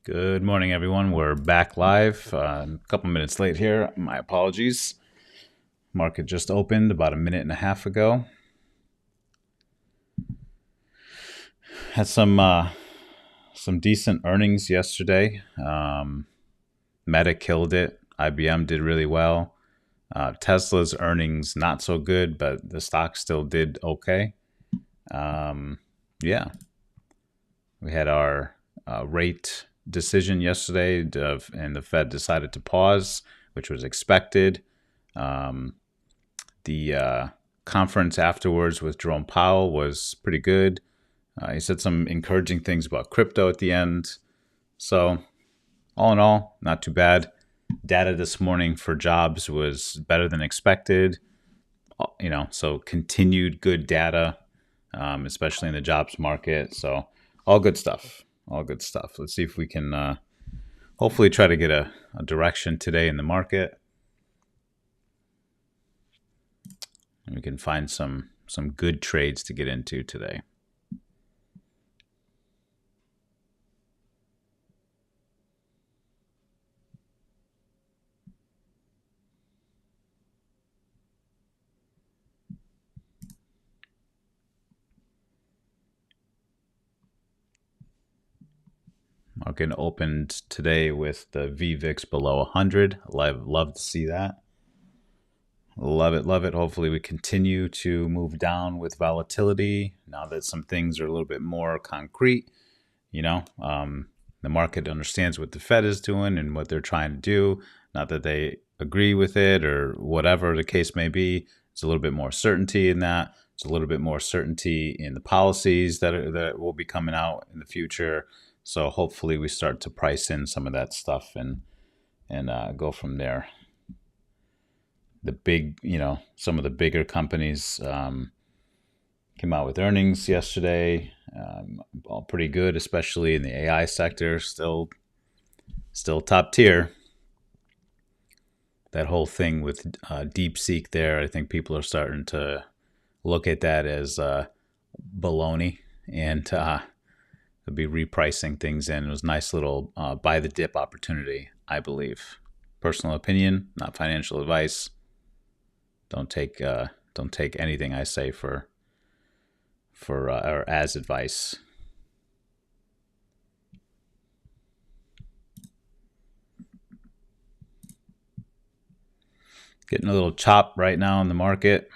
Good morning, everyone. We're back live. A couple minutes late here. My apologies. Market just opened about a minute and a half ago. Had some decent earnings yesterday. Meta killed it. IBM did really well. Tesla's earnings not so good, but the stock still did okay. Yeah, we had our rate decision yesterday, and the Fed decided to pause, which was expected. The conference afterwards with Jerome Powell was pretty good. He said some encouraging things about crypto at the end. So, all in all, not too bad. Data this morning for jobs was better than expected. So continued good data, especially in the jobs market. So, all good stuff. All good stuff. Let's see if we can hopefully try to get a direction today in the market. And we can find some good trades to get into today. Market opened today with the VVIX below 100. Love to see that. Love it, love it. Hopefully we continue to move down with volatility now that some things are a little bit more concrete. The market understands what the Fed is doing and what they're trying to do. Not that they agree with it or whatever the case may be. It's a little bit more certainty in that. It's a little bit more certainty in the policies that will be coming out in the future. So hopefully we start to price in some of that stuff and go from there. Some of the bigger companies came out with earnings yesterday, all pretty good, especially in the AI sector. Still top tier. That whole thing with DeepSeek there, I think people are starting to look at that as baloney, and they'll be repricing things in. It was a nice little buy the dip opportunity, I believe. Personal opinion, not financial advice. Don't take anything I say for or as advice. Getting a little chop right now in the market.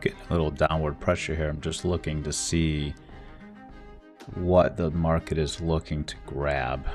Getting a little downward pressure here. I'm just looking to see what the market is looking to grab.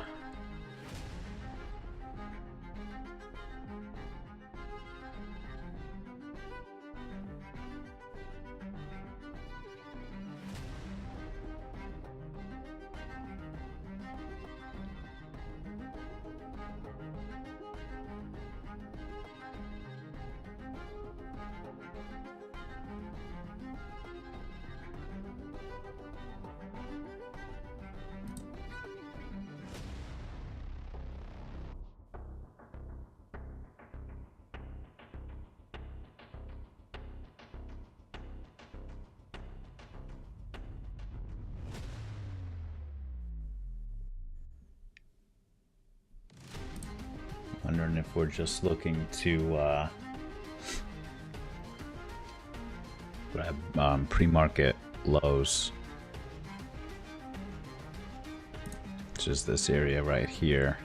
Wondering if we're just looking to grab pre-market lows, which is this area right here.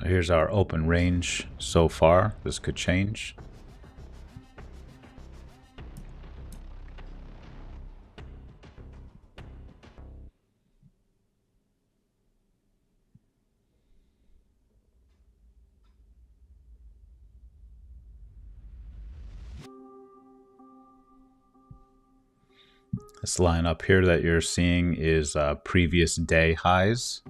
So here's our open range so far. This could change. This line up here that you're seeing is previous day highs.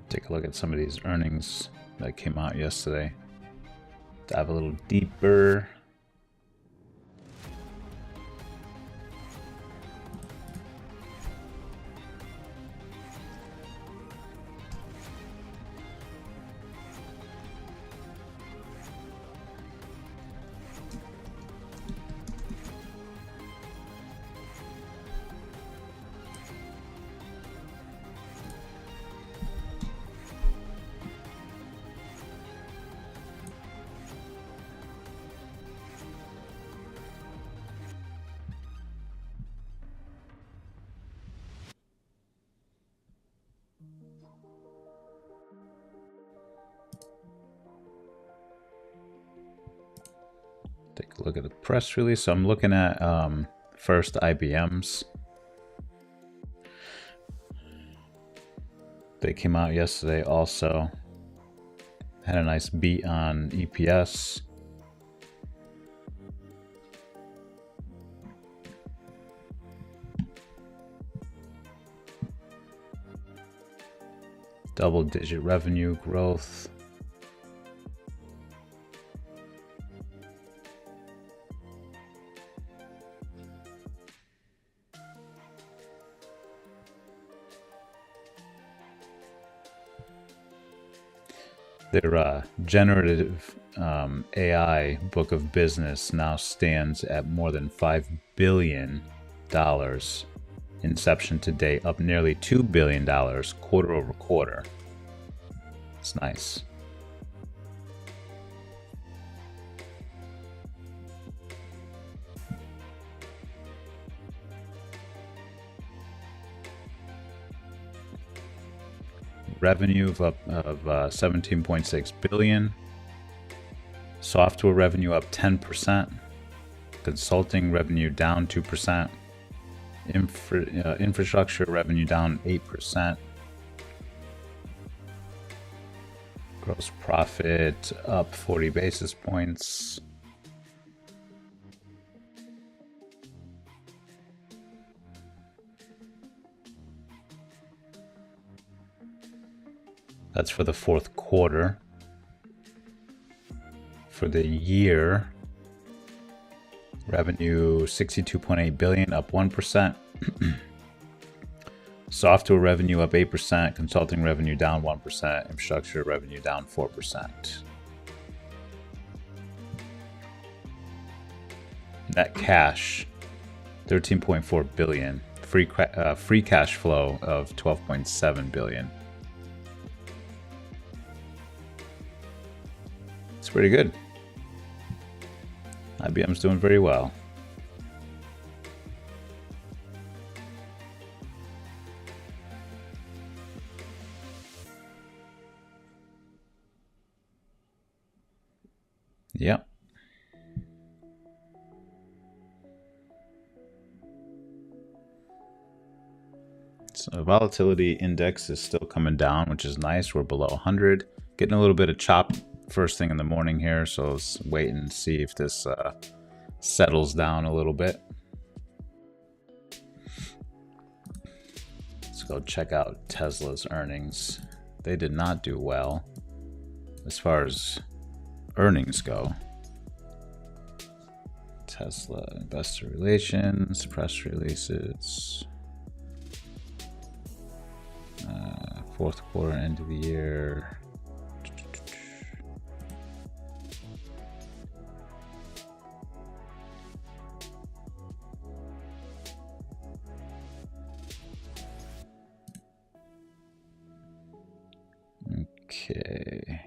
Take a look at some of these earnings that came out yesterday. Dive a little deeper. Take a look at the press release. So I'm looking at first IBM's. They came out yesterday also. Had a nice beat on EPS. Double-digit revenue growth. Their generative AI book of business now stands at more than $5 billion inception to date, up nearly $2 billion quarter over quarter. It's nice. Revenue of 17.6 billion. Software revenue up 10%. Consulting revenue down 2%. Infrastructure revenue down 8%. Gross profit up 40 basis points. That's for the fourth quarter. For the year, Revenue 62.8 billion, up 1%. Software revenue up 8%, consulting revenue down 1%, infrastructure revenue down 4%. Net cash 13.4 billion, free cash flow of 12.7 billion. It's pretty good. IBM's doing very well. Yep. So volatility index is still coming down, which is nice. We're below 100. Getting a little bit of chop first thing in the morning here, so let's wait and see if this settles down a little bit. Let's go check out Tesla's earnings. They did not do well as far as earnings go. Tesla investor relations, press releases, fourth quarter, end of the year. Okay.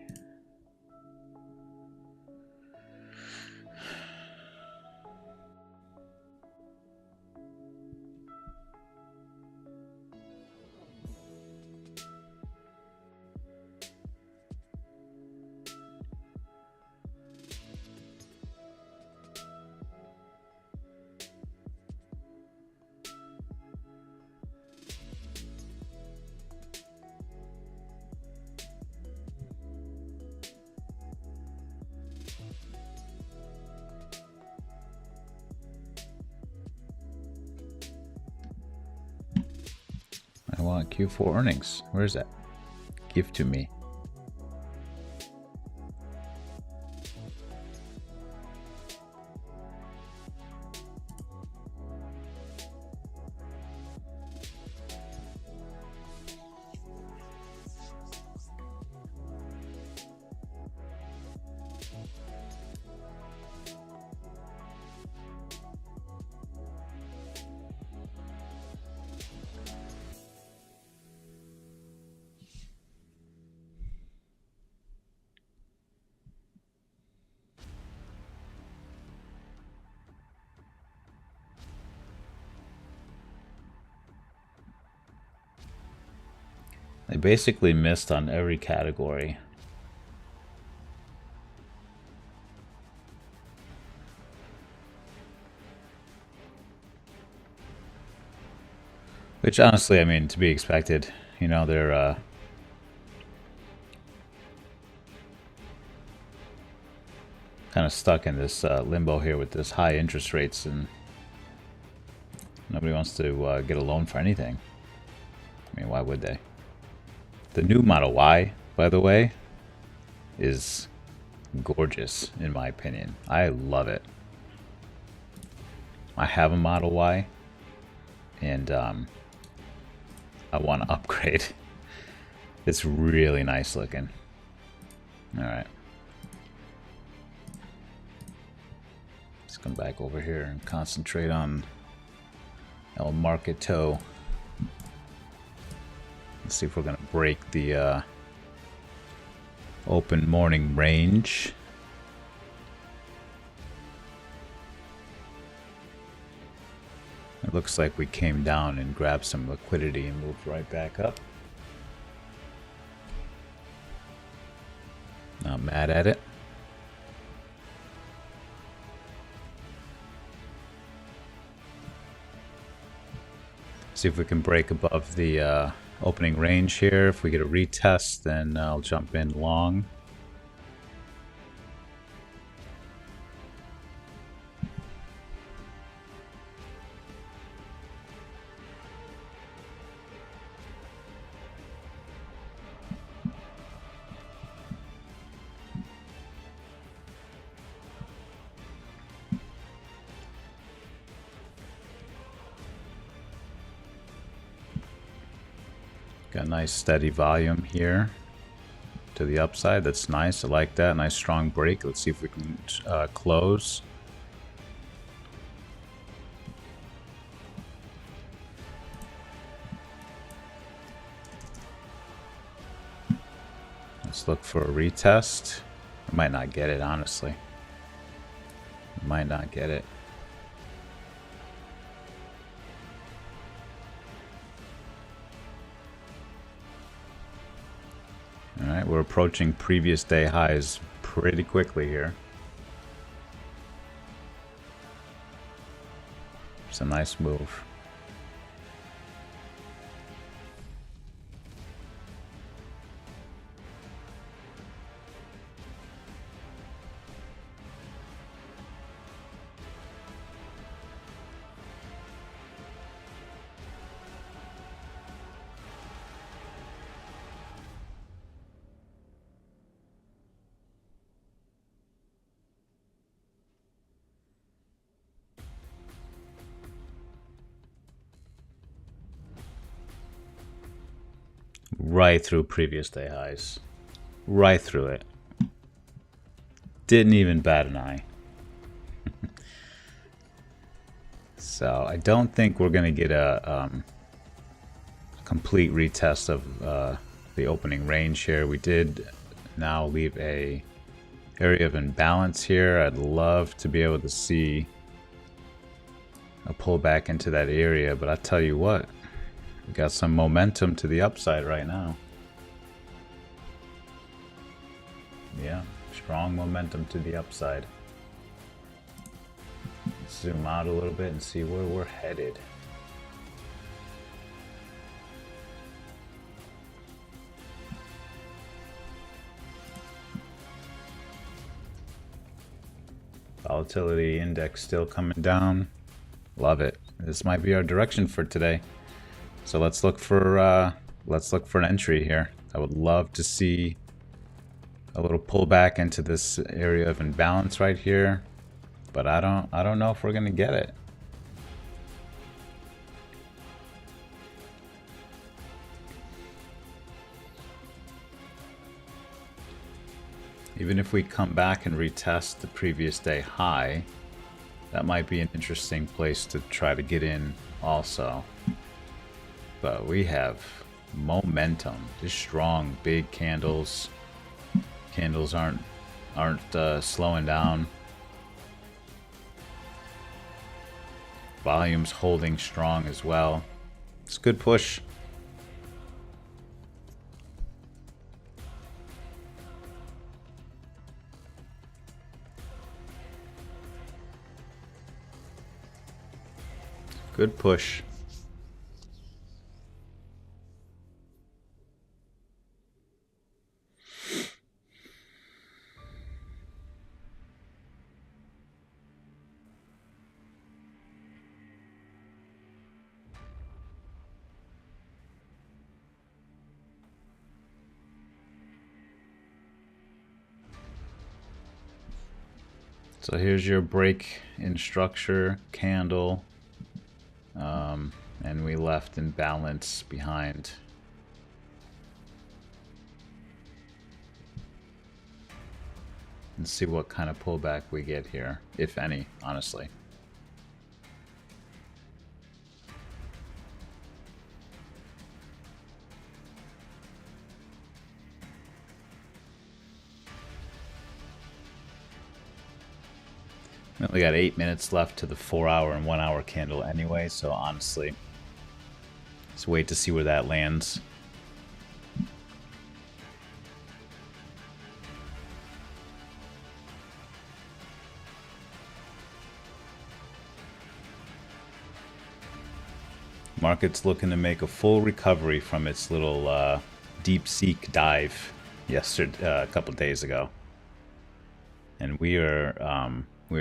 I want Q4 earnings. Where is that? Give to me. They basically missed on every category. Which honestly, I mean, to be expected. You know, they're kind of stuck in this limbo here with this high interest rates, and nobody wants to get a loan for anything. I mean, why would they? The new Model Y, by the way, is gorgeous in my opinion. I love it. I have a Model Y, and I want to upgrade. It's really nice looking. All right. Let's come back over here and concentrate on El Marketo. Let's see if we're going to break the open morning range. It looks like we came down and grabbed some liquidity and moved right back up. Not mad at it. See if we can break above the opening range here. If we get a retest, then I'll jump in long. Got a nice steady volume here to the upside. That's nice. I like that. Nice strong break. Let's see if we can close. Let's look for a retest. I might not get it, honestly. Might not get it. Alright, we're approaching previous day highs pretty quickly here. It's a nice move. Right through previous day highs. Right through it. Didn't even bat an eye. So I don't think we're going to get a complete retest of the opening range here. We did now leave a area of imbalance here. I'd love to be able to see a pullback into that area, but I tell you what, we got some momentum to the upside right now. Yeah, strong momentum to the upside. Zoom out a little bit and see where we're headed. Volatility index still coming down. Love it. This might be our direction for today. So let's look for an entry here. I would love to see a little pullback into this area of imbalance right here, but I don't know if we're gonna get it. Even if we come back and retest the previous day high, that might be an interesting place to try to get in also. But we have momentum, just strong, big candles. Candles aren't slowing down. Volume's holding strong as well. It's a good push. Good push. So here's your break in structure, candle, and we left in balance behind. And see what kind of pullback we get here, if any, honestly. We only got 8 minutes left to the 4-hour and 1-hour candle anyway, so honestly, let's wait to see where that lands. Market's looking to make a full recovery from its little deep seek dive yesterday, a couple days ago, and we are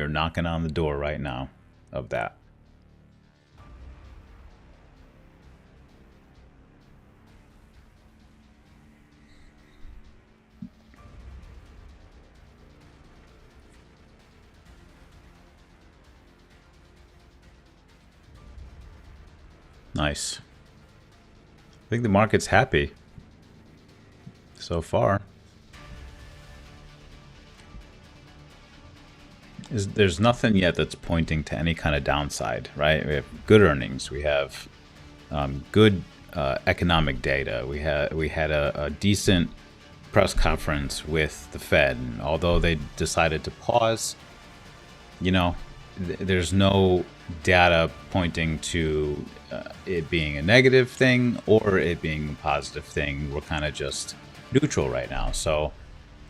knocking on the door right now of that. Nice. think the market's happy so far. There's nothing yet that's pointing to any kind of downside, right? We have good earnings. We have good economic data. We had a decent press conference with the Fed, and although they decided to pause, you know, there's no data pointing to it being a negative thing or it being a positive thing. We're kind of just neutral right now. So,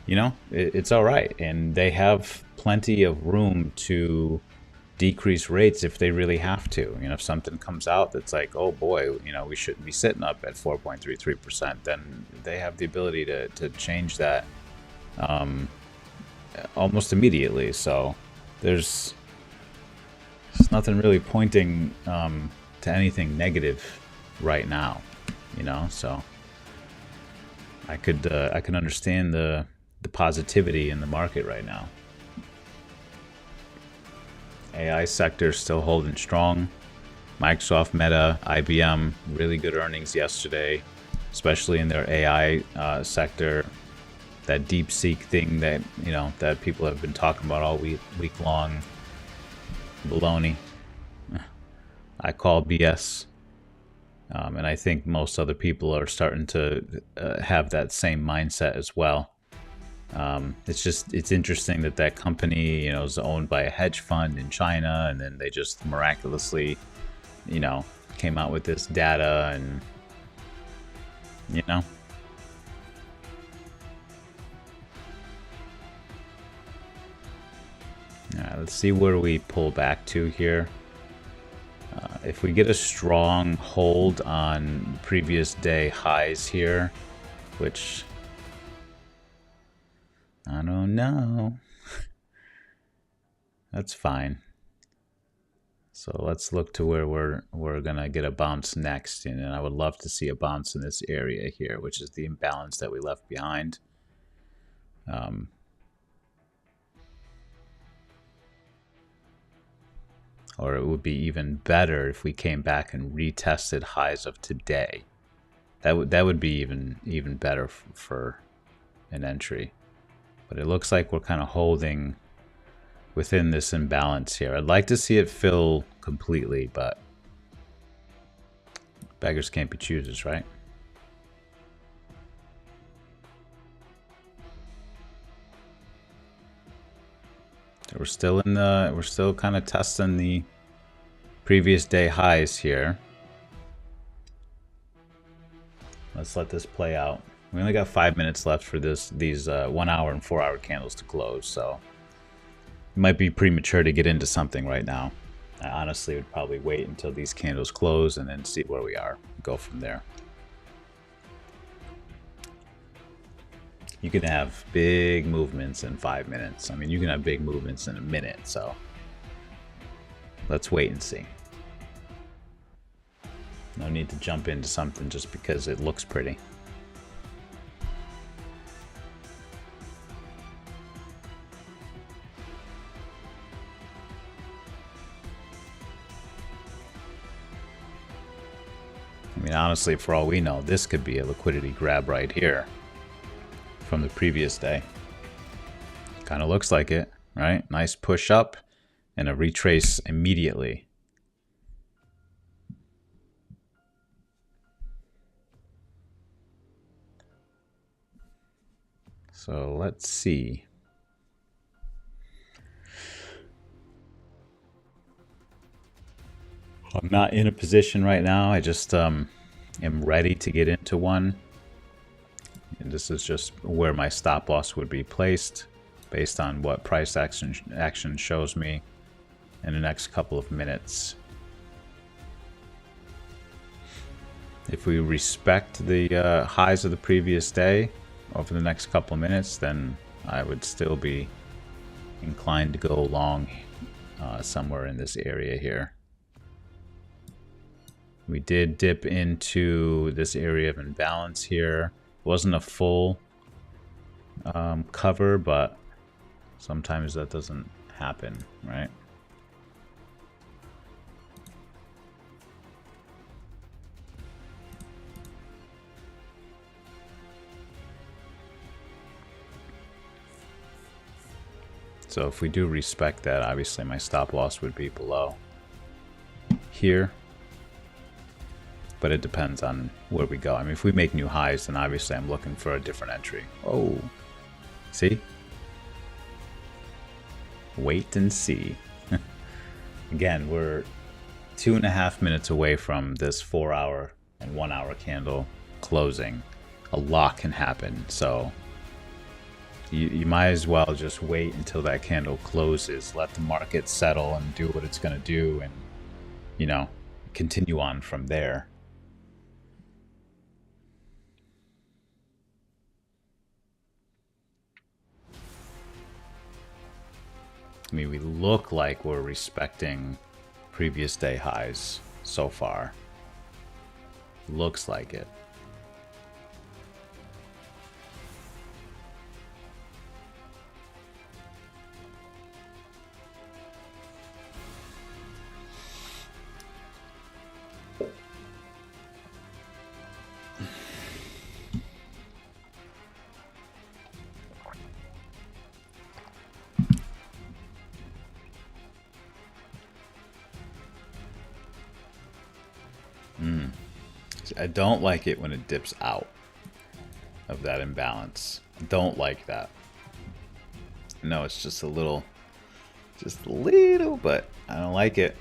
you know, it's all right. And they have plenty of room to decrease rates if they really have to. You know, if something comes out that's like, oh boy, you know, we shouldn't be sitting up at 4.33%, then they have the ability to change that almost immediately. So there's nothing really pointing to anything negative right now, you know. So I could understand the positivity in the market right now. AI sector still holding strong. Microsoft, Meta, IBM, really good earnings yesterday, especially in their AI sector. That DeepSeek thing that, you know, that people have been talking about all week long. Baloney. I call BS. And I think most other people are starting to have that same mindset as well. It's interesting that company, you know, is owned by a hedge fund in China, and then they just miraculously, you know, came out with this data, and, you know. All right, let's see where we pull back to here. If we get a strong hold on previous day highs here, which I don't know, that's fine. So let's look to where we're gonna get a bounce next, and I would love to see a bounce in this area here, which is the imbalance that we left behind. Or it would be even better if we came back and retested highs of today. That would be even better for an entry. But it looks like we're kind of holding within this imbalance here. I'd like to see it fill completely, but beggars can't be choosers, right? So we're still kind of testing the previous day highs here. Let's let this play out. We only got 5 minutes left for these 1 hour and 4 hour candles to close, so it might be premature to get into something right now. I honestly would probably wait until these candles close and then see where we are. Go from there. You can have big movements in 5 minutes. I mean, you can have big movements in a minute, so let's wait and see. No need to jump into something just because it looks pretty. I mean, honestly, for all we know, this could be a liquidity grab right here from the previous day. Kind of looks like it, right? Nice push up and a retrace immediately. So let's see. I'm not in a position right now. I just am ready to get into one. And this is just where my stop loss would be placed based on what price action shows me in the next couple of minutes. If we respect the highs of the previous day over the next couple of minutes, then I would still be inclined to go long somewhere in this area here. We did dip into this area of imbalance here. It wasn't a full cover, but sometimes that doesn't happen, right? So if we do respect that, obviously my stop loss would be below here. But it depends on where we go. I mean, if we make new highs, then obviously I'm looking for a different entry. Oh, see? Wait and see. Again, we're 2.5 minutes away from this 4-hour and 1-hour candle closing. A lot can happen, so you might as well just wait until that candle closes, let the market settle and do what it's going to do, and, you know, continue on from there. I mean, we look like we're respecting previous day highs so far. Looks like it. I don't like it when it dips out of that imbalance. Don't like that. No, it's just a little, but I don't like it.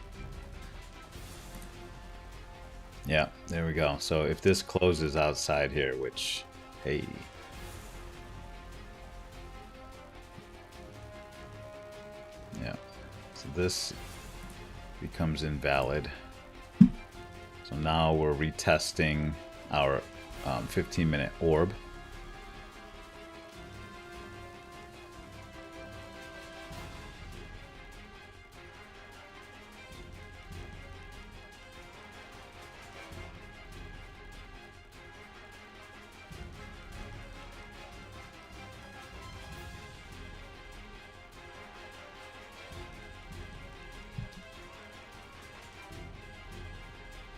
Yeah, there we go. So if this closes outside here, which, hey. Yeah, so this becomes invalid. So now we're retesting our 15-minute orb.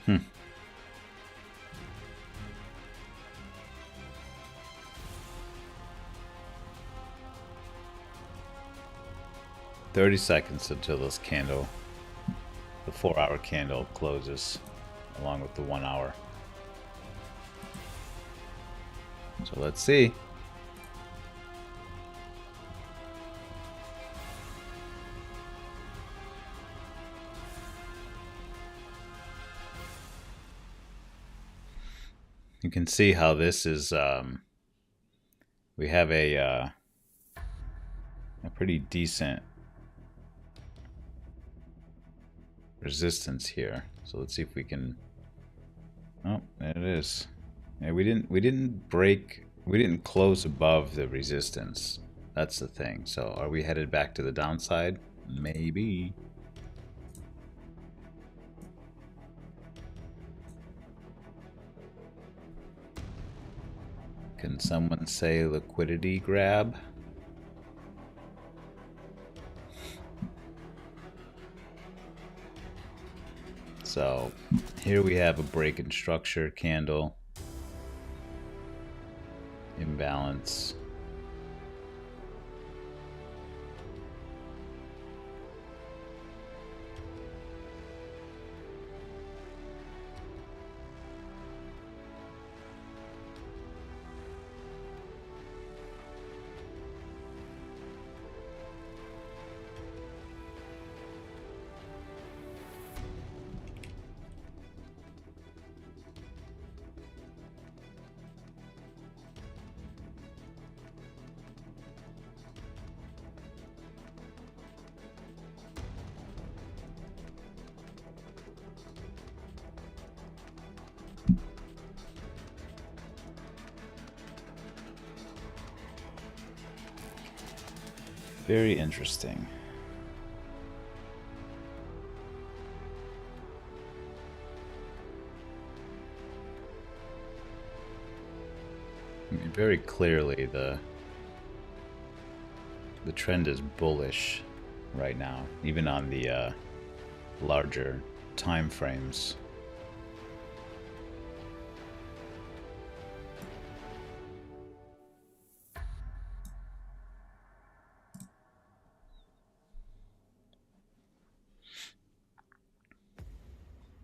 Hmm. 30 seconds until this candle, the 4-hour candle, closes along with the 1 hour. So let's see. You can see how this is, we have a pretty decent resistance here. So let's see if we can, oh, there it is. Yeah, we didn't close above the resistance. That's the thing. So are we headed back to the downside? Maybe. Can someone say liquidity grab? So here we have a break in structure candle. Imbalance. Very interesting. I mean, very clearly the trend is bullish right now, even on the larger time frames.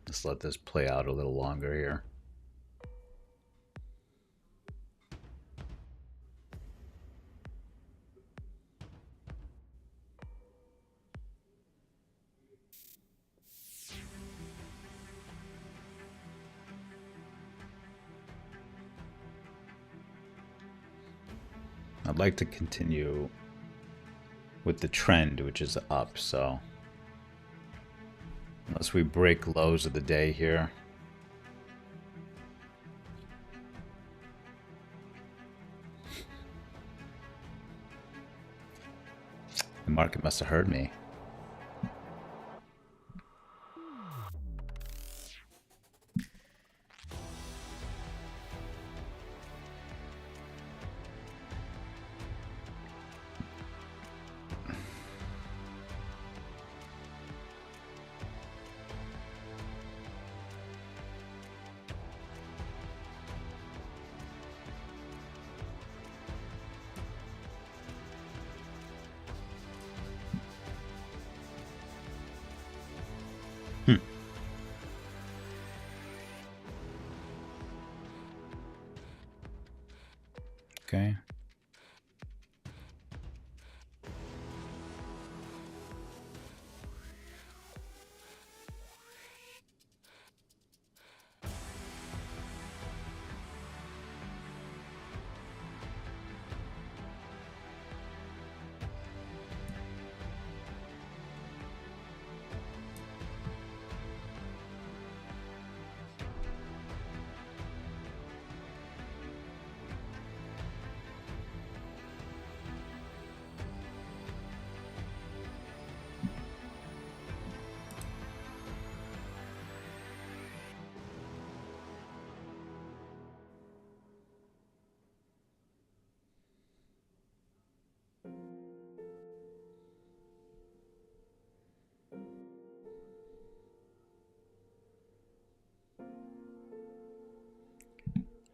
Let's let this play out a little longer here. I'd like to continue with the trend, which is up, so unless we break lows of the day here. The market must have heard me. Okay.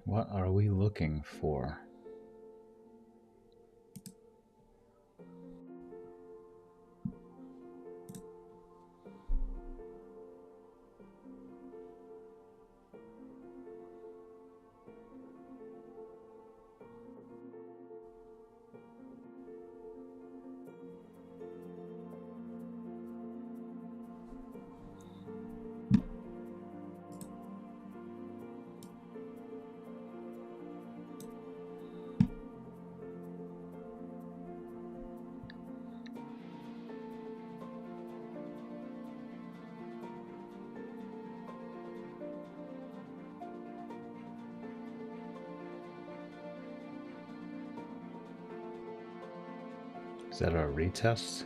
What are we looking for? Is that our retest?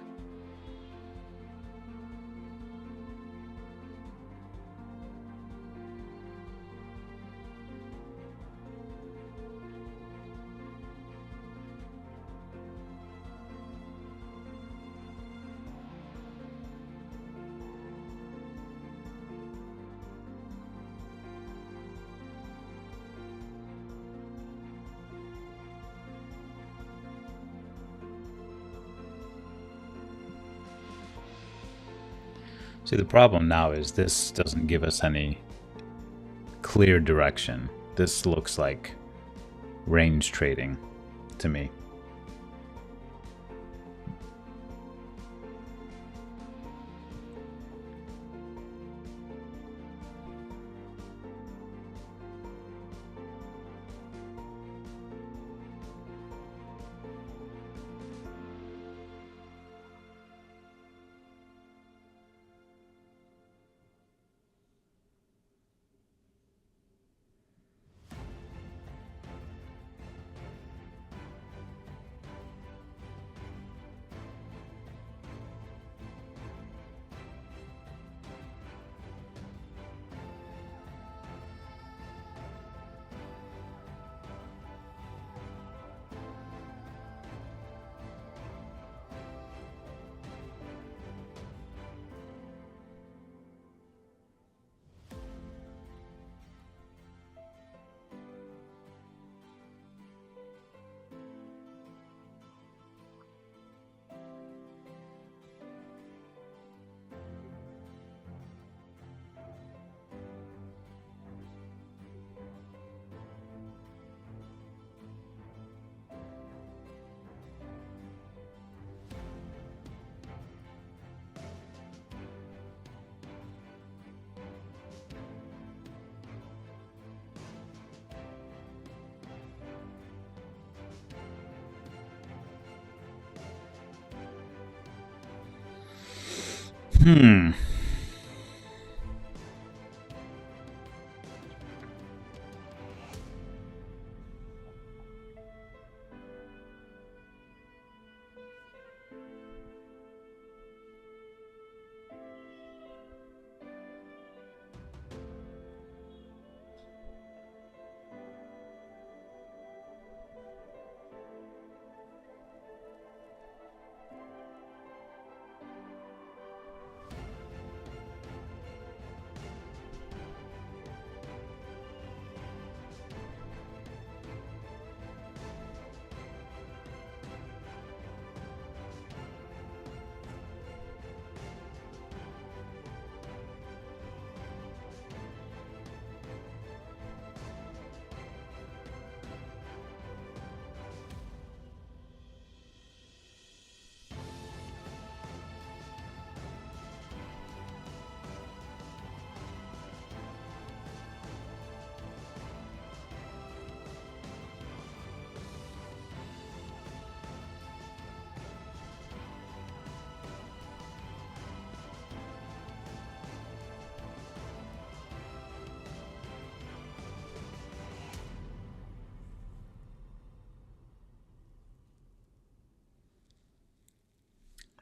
See, the problem now is this doesn't give us any clear direction. This looks like range trading to me. Hmm.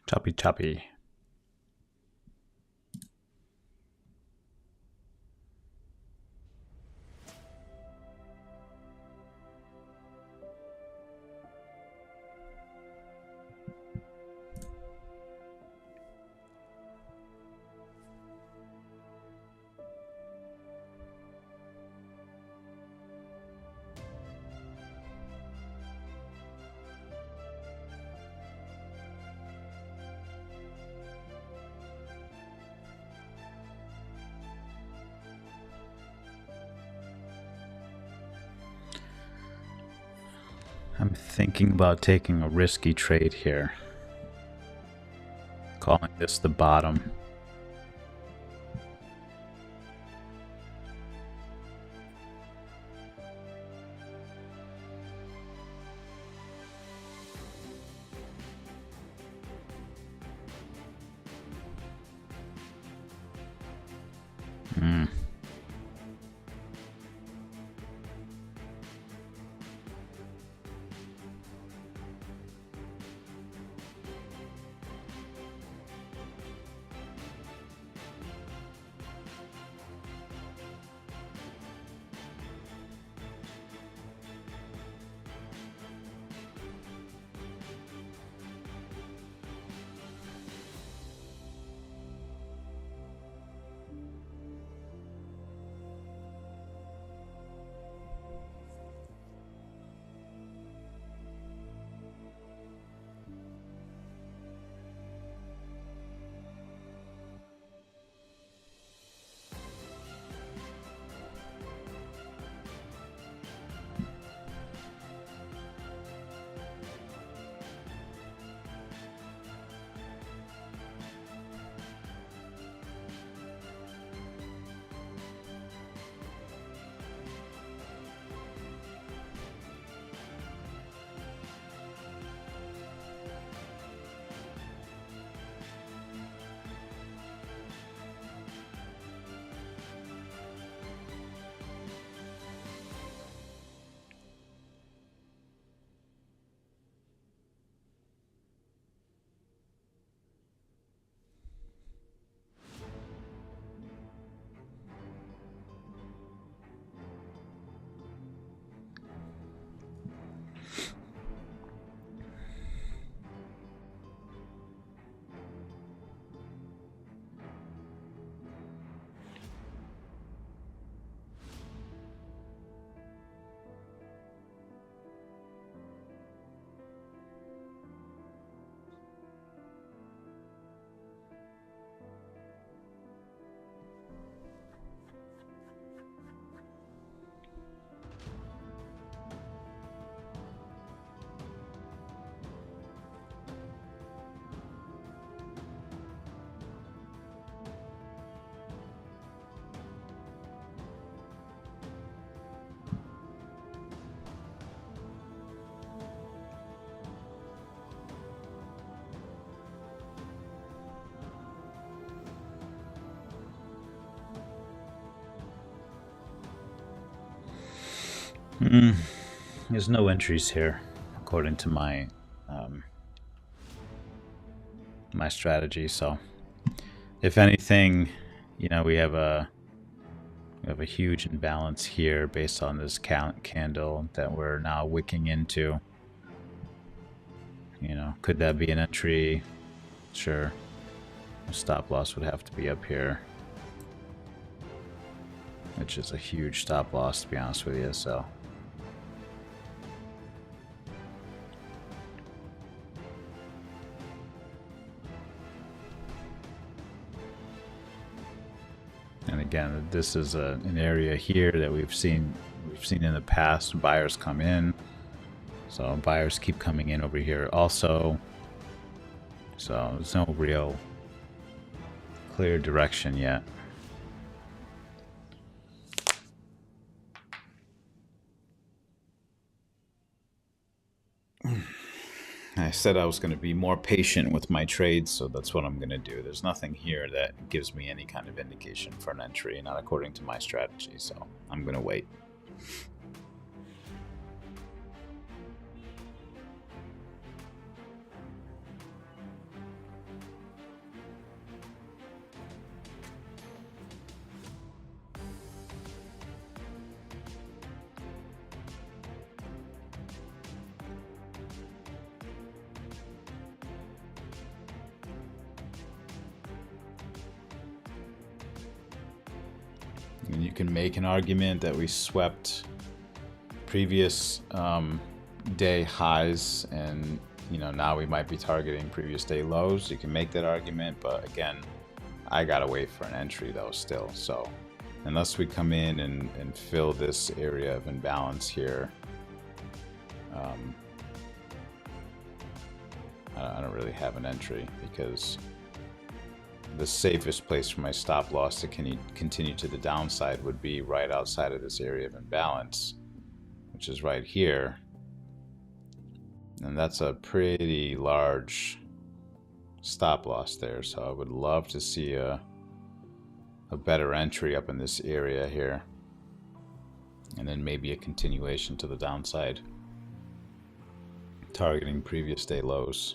Choppy, choppy. I'm thinking about taking a risky trade here. Calling this the bottom. Hmm. There's no entries here, according to my my strategy. So, if anything, we have a huge imbalance here based on this candle that we're now wicking into. Could that be an entry? Sure. Stop loss would have to be up here, which is a huge stop loss, to be honest with you. So. And again, this is an area here that we've seen in the past. Buyers come in, so buyers keep coming in over here also. So there's no real clear direction yet. I said I was going to be more patient with my trades, so that's what I'm going to do. There's nothing here that gives me any kind of indication for an entry, not according to my strategy, so I'm going to wait. And you can make an argument that we swept previous day highs, and now we might be targeting previous day lows. You can make that argument, but again, I gotta wait for an entry though still. So unless we come in and fill this area of imbalance here, I don't really have an entry, because the safest place for my stop loss to continue to the downside would be right outside of this area of imbalance, which is right here. And that's a pretty large stop loss there. So I would love to see a better entry up in this area here. And then maybe a continuation to the downside, targeting previous day lows.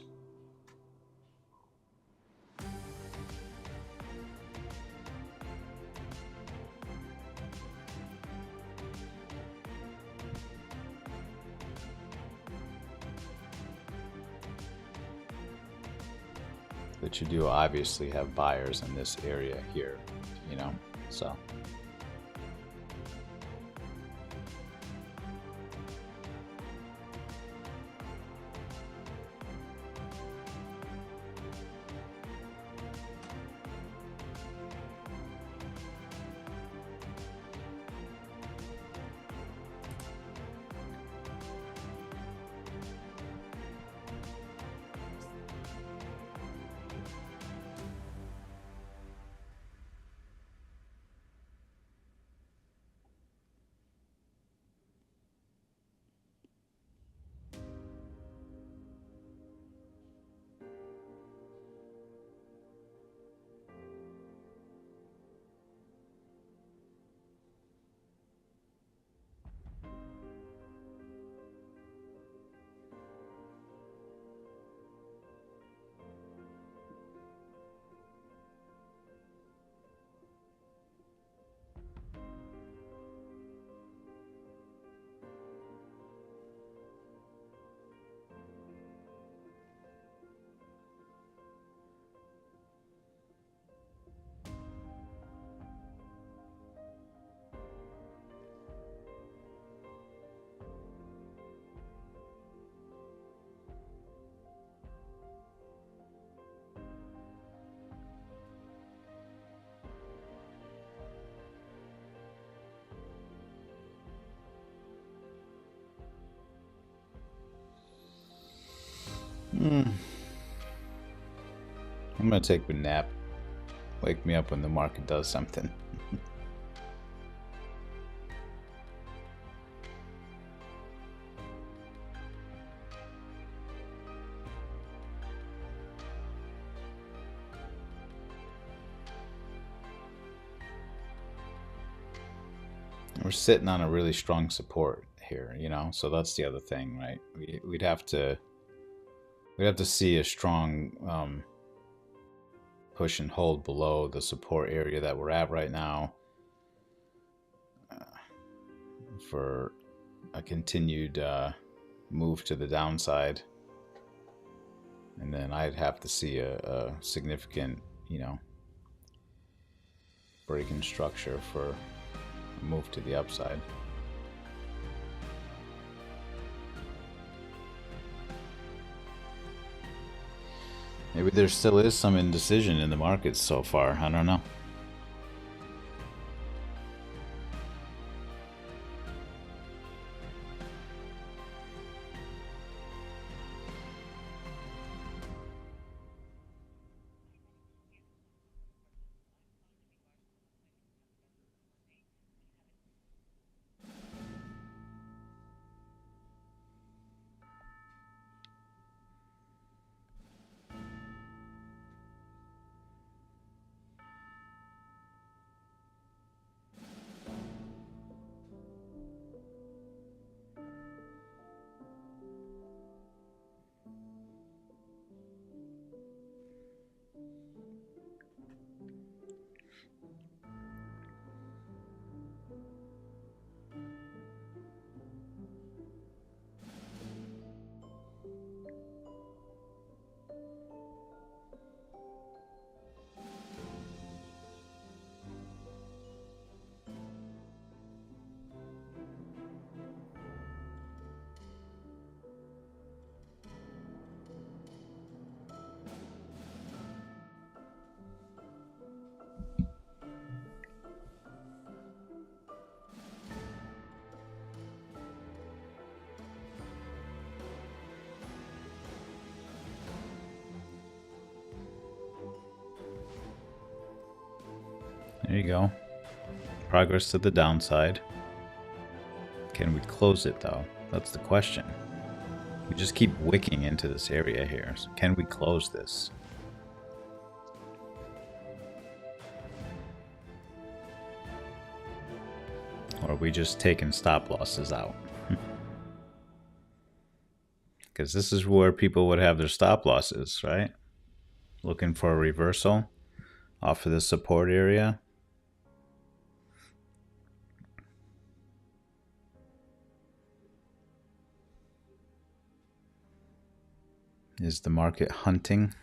But you do obviously have buyers in this area here, so. I'm gonna take a nap. Wake me up when the market does something. We're sitting on a really strong support here, you know? So that's the other thing, right? We'd have to see a strong push and hold below the support area that we're at right now for a continued move to the downside. And then I'd have to see a significant, you know, break in structure for a move to the upside. Maybe there still is some indecision in the markets so far. I don't know. There you go. Progress to the downside. Can we close it though? That's the question. We just keep wicking into this area here. So can we close this? Or are we just taking stop losses out? Because this is where people would have their stop losses, right? Looking for a reversal off of the support area. Is the market hunting?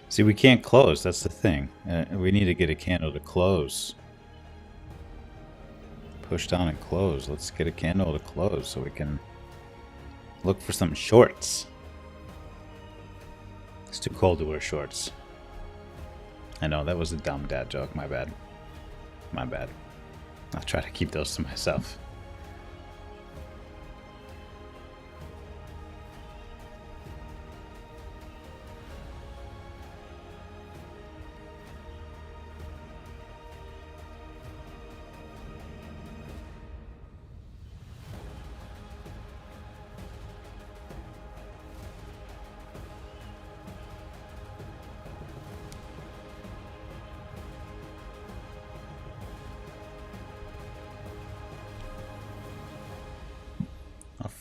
See, we can't close. That's the thing. We need to get a candle to close. Push down and close. Let's get a candle to close so we can look for some shorts. It's too cold to wear shorts. I know, that was a dumb dad joke. My bad. My bad. I'll try to keep those to myself.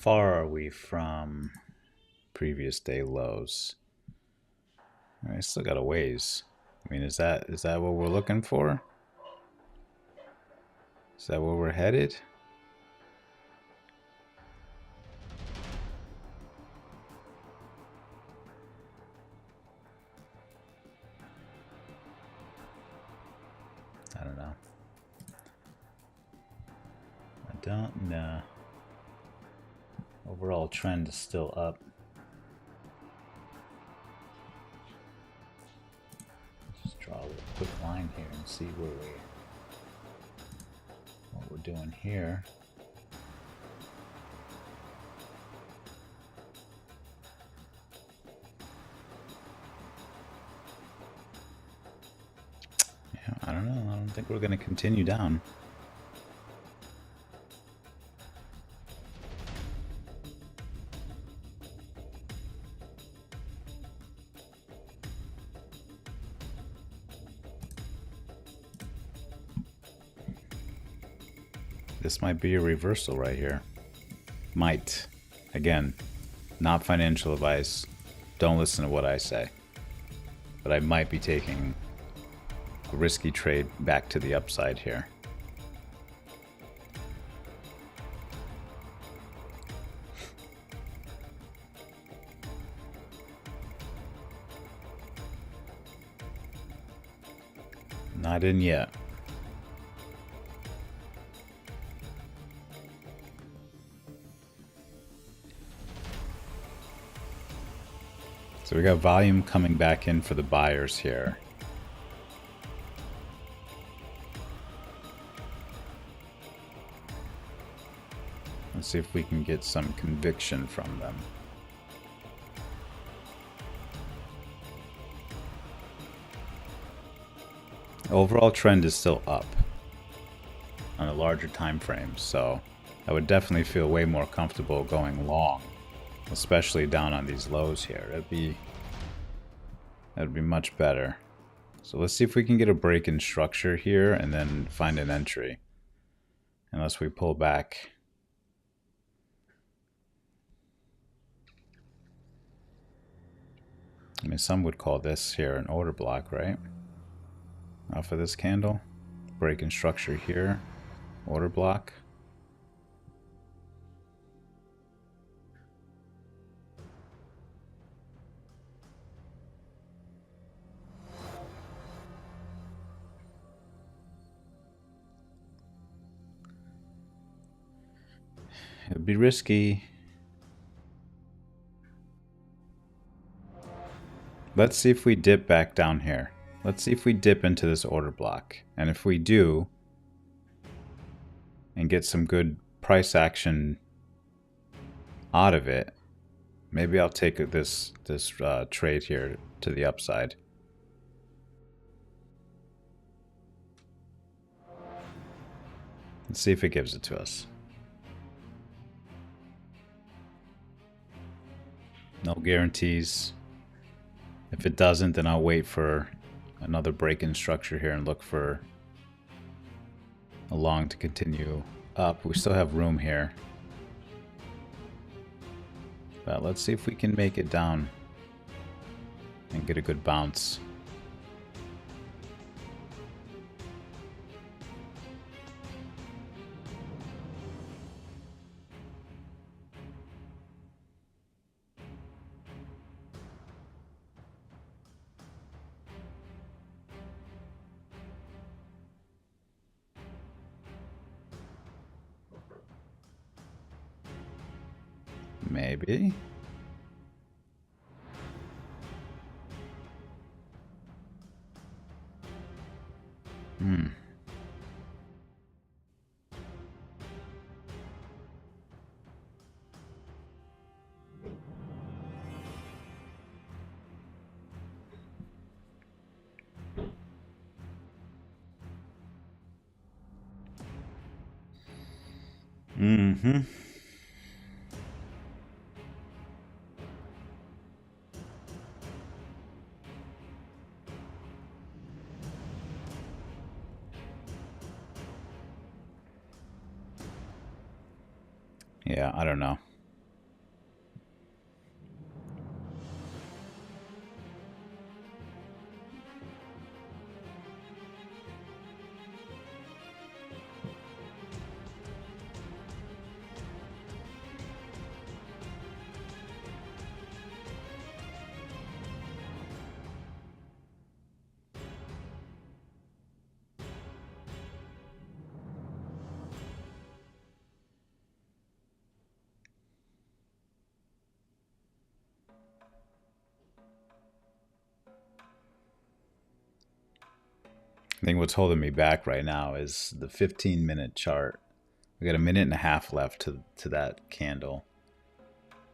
far are we from previous day lows? I still got a ways. I mean, is that what we're looking for? Is that where we're headed? I don't know. I don't know. Overall trend is still up. Just draw a little quick line here and see what we're doing here. Yeah, I don't know. I don't think we're going to continue down. This might be a reversal right here. Might. Again, not financial advice. Don't listen to what I say. But I might be taking a risky trade back to the upside here. Not in yet. So we got volume coming back in for the buyers here. Let's see if we can get some conviction from them. Overall trend is still up on a larger time frame, so I would definitely feel way more comfortable going long, especially down on these lows here. That'd be much better. So let's see if we can get a break in structure here and then find an entry. Unless we pull back. I mean, some would call this here an order block, right? Off of this candle. Break in structure here. Order block. It would be risky. Let's see if we dip back down here. Let's see if we dip into this order block. And if we do, and get some good price action out of it, maybe I'll take this trade here to the upside. Let's see if it gives it to us. No guarantees. If it doesn't, then I'll wait for another break in structure here and look for a long to continue up. We still have room here. But let's see if we can make it down and get a good bounce. Maybe. Mm-hmm. Yeah, I don't know. I think what's holding me back right now is the 15-minute chart. We got a minute and a half left to that candle.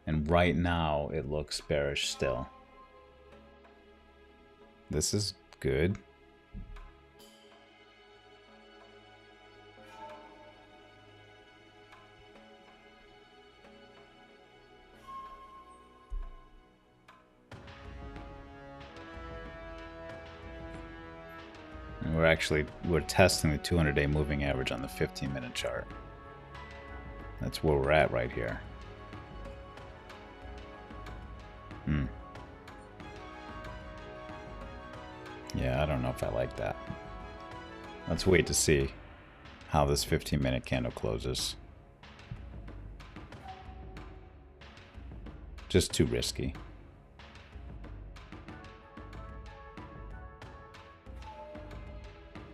And right now it looks bearish still. This is good. And we're testing the 200-day moving average on the 15-minute chart. That's where we're at right here. Yeah, I don't know if I like that. Let's wait to see how this 15-minute candle closes. Just too risky.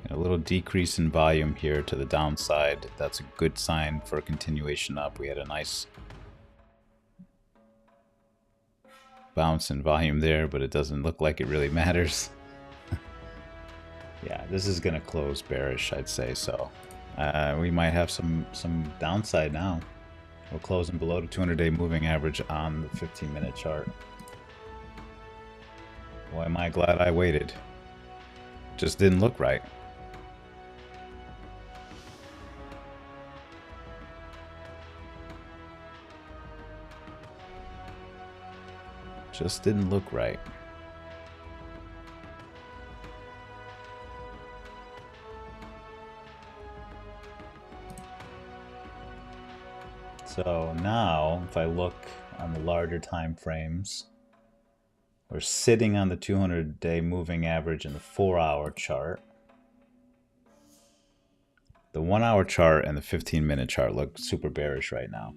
A little decrease in volume here to the downside. That's a good sign for a continuation up. We had a nice bounce in volume there, but it doesn't look like it really matters. Yeah, this is going to close bearish, I'd say. So we might have some downside now. We're closing below the 200-day moving average on the 15-minute chart. Boy, am I glad I waited. Just didn't look right. Just didn't look right. So now, if I look on the larger time frames, we're sitting on the 200-day moving average in the 4-hour chart. The 1-hour chart and the 15-minute chart look super bearish right now.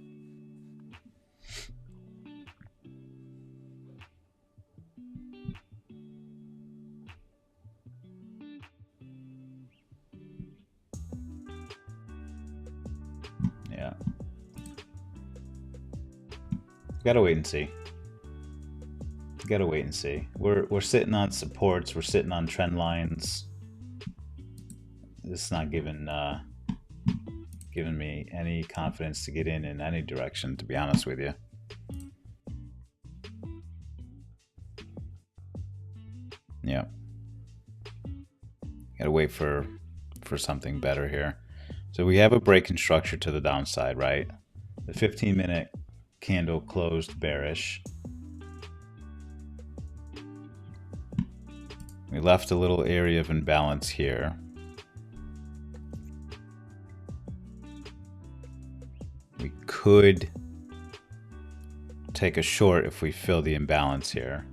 Yeah. Gotta wait and see. Gotta wait and see. We're sitting on supports. We're sitting on trend lines. This is not giving me any confidence to get in any direction, to be honest with you. Yeah. Gotta wait for something better here. So we have a break in structure to the downside, right? The 15-minute candle closed bearish. We left a little area of imbalance here. We could take a short if we fill the imbalance here.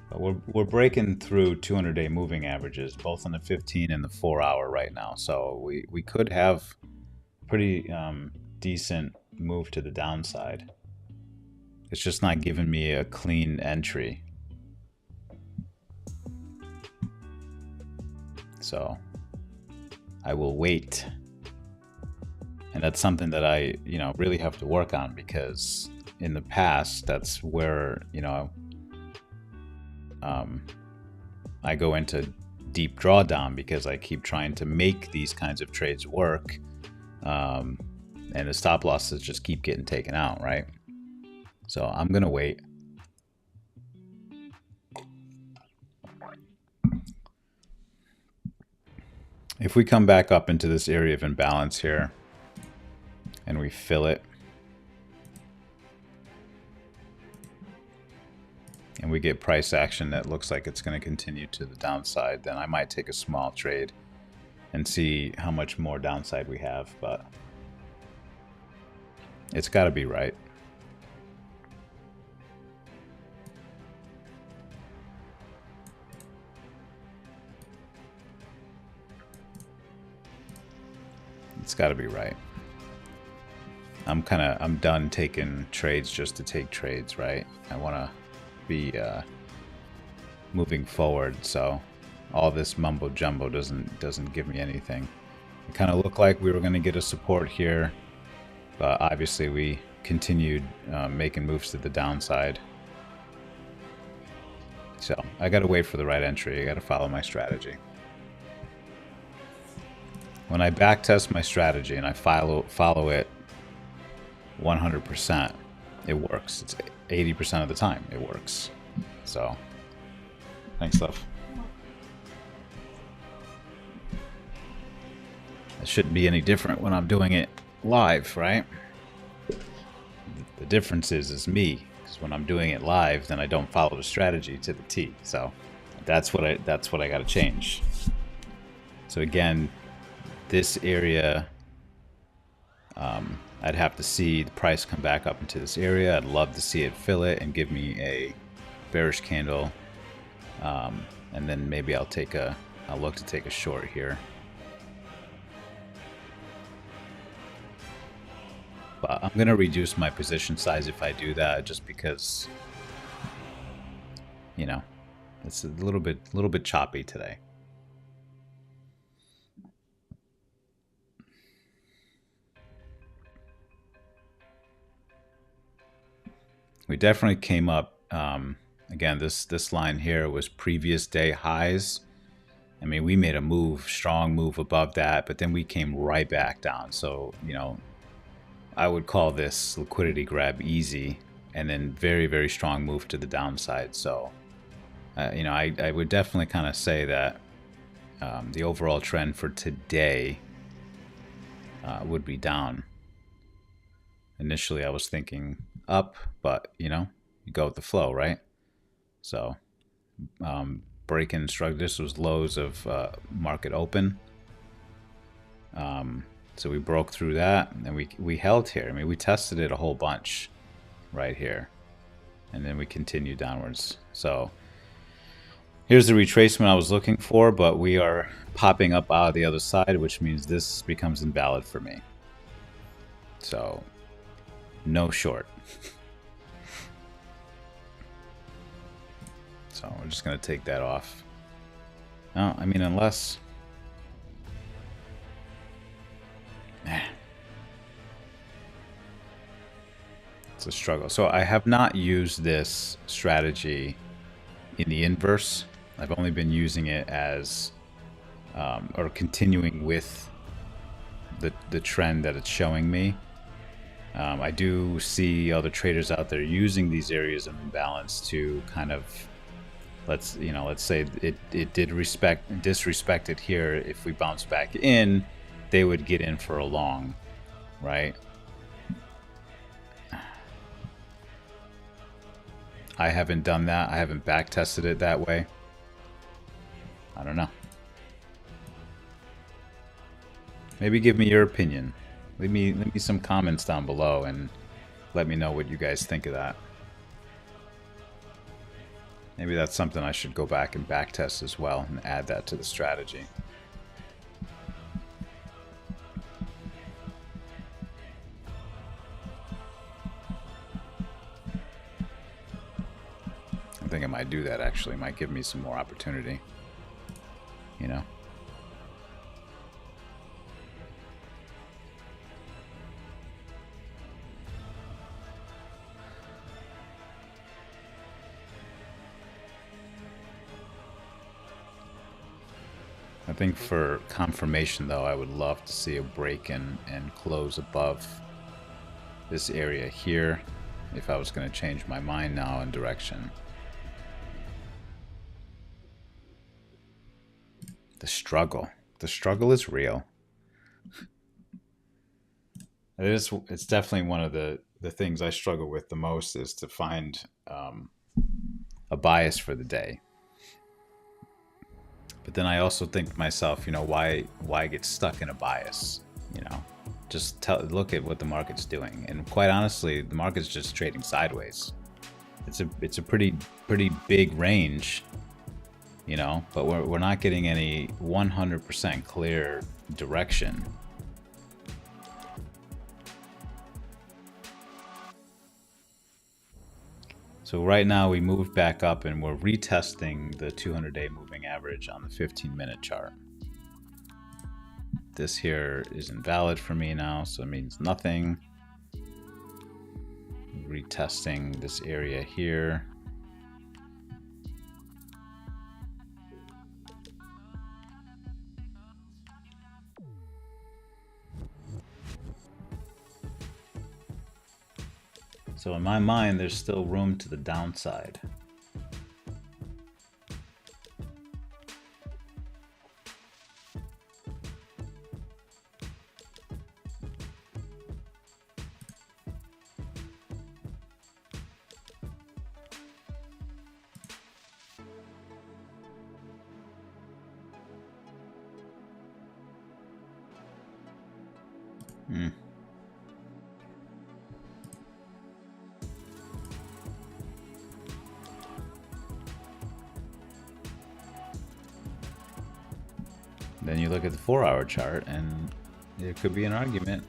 But we're breaking through 200-day moving averages, both on the 15 and the 4-hour right now. So we could have pretty decent move to the downside. It's just not giving me a clean entry. So I will wait. And that's something that I, really have to work on, because in the past, that's where, I go into deep drawdown because I keep trying to make these kinds of trades work. And the stop losses just keep getting taken out, right? So I'm going to wait. If we come back up into this area of imbalance here and we fill it, and we get price action that looks like it's going to continue to the downside, then I might take a small trade and see how much more downside we have, but it's got to be right. It's got to be right. I'm done taking trades just to take trades, right? I want to be moving forward, so all this mumbo jumbo doesn't give me anything. It kind of looked like we were going to get a support here, but obviously we continued making moves to the downside. So I got to wait for the right entry. I got to follow my strategy. When I backtest my strategy and I follow it 100%, it works. It's 80% of the time it works. So thanks, love. It shouldn't be any different when I'm doing it live, right? The difference is me, because when I'm doing it live, then I don't follow the strategy to the T. So that's what I got to change. So again, this area, I'd have to see the price come back up into this area. I'd love to see it fill it and give me a bearish candle, and then maybe I'll look to take a short here. But I'm gonna reduce my position size if I do that, just because, you know, it's a little bit choppy today. We definitely came up. Again, this line here was previous day highs. I mean, we made a strong move above that, but then we came right back down. So, you know, I would call this liquidity grab easy, and then very, very strong move to the downside. So, you know, I would definitely kind of say that the overall trend for today would be down. Initially, I was thinking up, but, you know, you go with the flow, right? So, break and struggle. This was lows of market open. So we broke through that, and we held here. I mean, we tested it a whole bunch right here, and then we continued downwards. So here's the retracement I was looking for, but we are popping up out of the other side, which means this becomes invalid for me. So no short. So we're just going to take that off. No, I mean, unless... It's a struggle. So I have not used this strategy in the inverse. I've only been using it as, or continuing with the trend that it's showing me. I do see other traders out there using these areas of imbalance to kind of, let's say it did disrespect it here. If we bounce back in, they would get in for a long, right? I haven't done that. I haven't back tested it that way. I don't know. Maybe give me your opinion. Leave me some comments down below and let me know what you guys think of that. Maybe that's something I should go back and back test as well and add that to the strategy. I think I might do that, actually. It might give me some more opportunity, you know? I think for confirmation, though, I would love to see a break and close above this area here if I was going to change my mind now in direction. The struggle is real. It's definitely one of the things I struggle with the most, is to find a bias for the day. But then I also think to myself, you know, why get stuck in a bias? You know, just look at what the market's doing. And quite honestly, the market's just trading sideways. It's a pretty big range, you know, but we're not getting any 100% clear direction. So right now we moved back up and we're retesting the 200-day moving average on the 15-minute chart. This here is invalid for me now, so it means nothing. Retesting this area here. So in my mind, there's still room to the downside. Then you look at the 4-hour chart and there could be an argument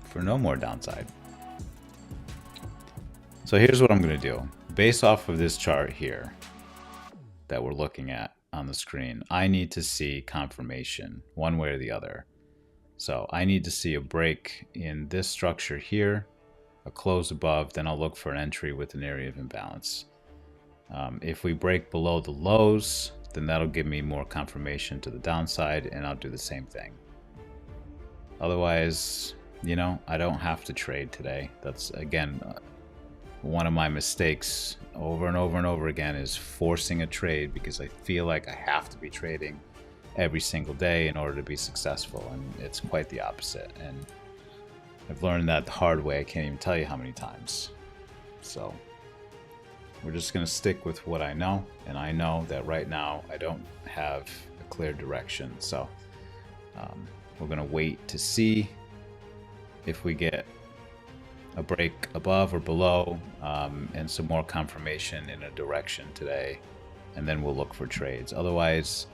for no more downside. So here's what I'm going to do. Based off of this chart here that we're looking at on the screen, I need to see confirmation one way or the other. So I need to see a break in this structure here, a close above, then I'll look for an entry with an area of imbalance. If we break below the lows, then that'll give me more confirmation to the downside, and I'll do the same thing. Otherwise, you know, I don't have to trade today. That's, again, one of my mistakes over and over and over again is forcing a trade because I feel like I have to be trading every single day in order to be successful, and it's quite the opposite. And I've learned that the hard way. I can't even tell you how many times. So we're just going to stick with what I know, and I know that right now I don't have a clear direction. So we're going to wait to see if we get a break above or below, and some more confirmation in a direction today, and then we'll look for trades. Otherwise,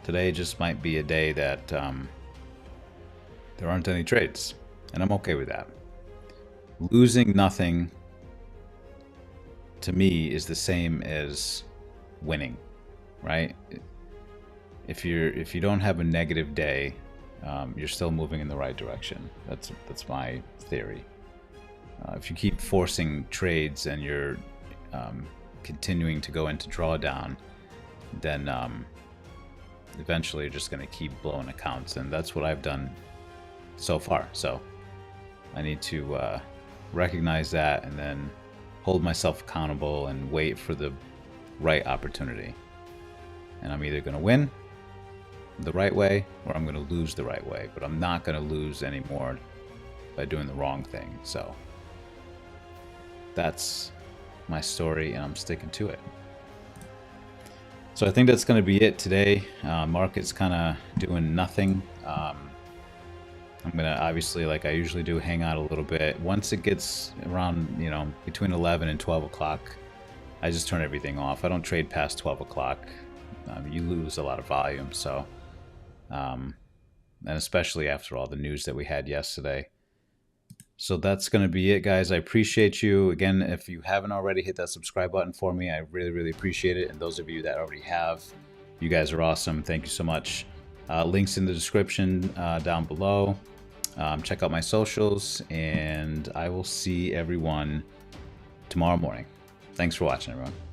today just might be a day that there aren't any trades, and I'm okay with that. Losing nothing to me is the same as winning, right? If you don't have a negative day, you're still moving in the right direction. That's my theory. If you keep forcing trades and you're continuing to go into drawdown, then eventually you're just going to keep blowing accounts, and that's what I've done so far. So I need to recognize that and then hold myself accountable and wait for the right opportunity. And I'm either going to win the right way or I'm going to lose the right way, but I'm not going to lose anymore by doing the wrong thing. So that's my story, and I'm sticking to it. So I think that's going to be it today. Market's kind of doing nothing. I'm going to, obviously, like I usually do, hang out a little bit. Once it gets around, you know, between 11 and 12 o'clock, I just turn everything off. I don't trade past 12 o'clock. You lose a lot of volume. So, and especially after all the news that we had yesterday. So that's going to be it, guys. I appreciate you. Again, if you haven't already, hit that subscribe button for me. I really, really appreciate it. And those of you that already have, you guys are awesome. Thank you so much. Links in the description down below. Check out my socials, and I will see everyone tomorrow morning. Thanks for watching, everyone.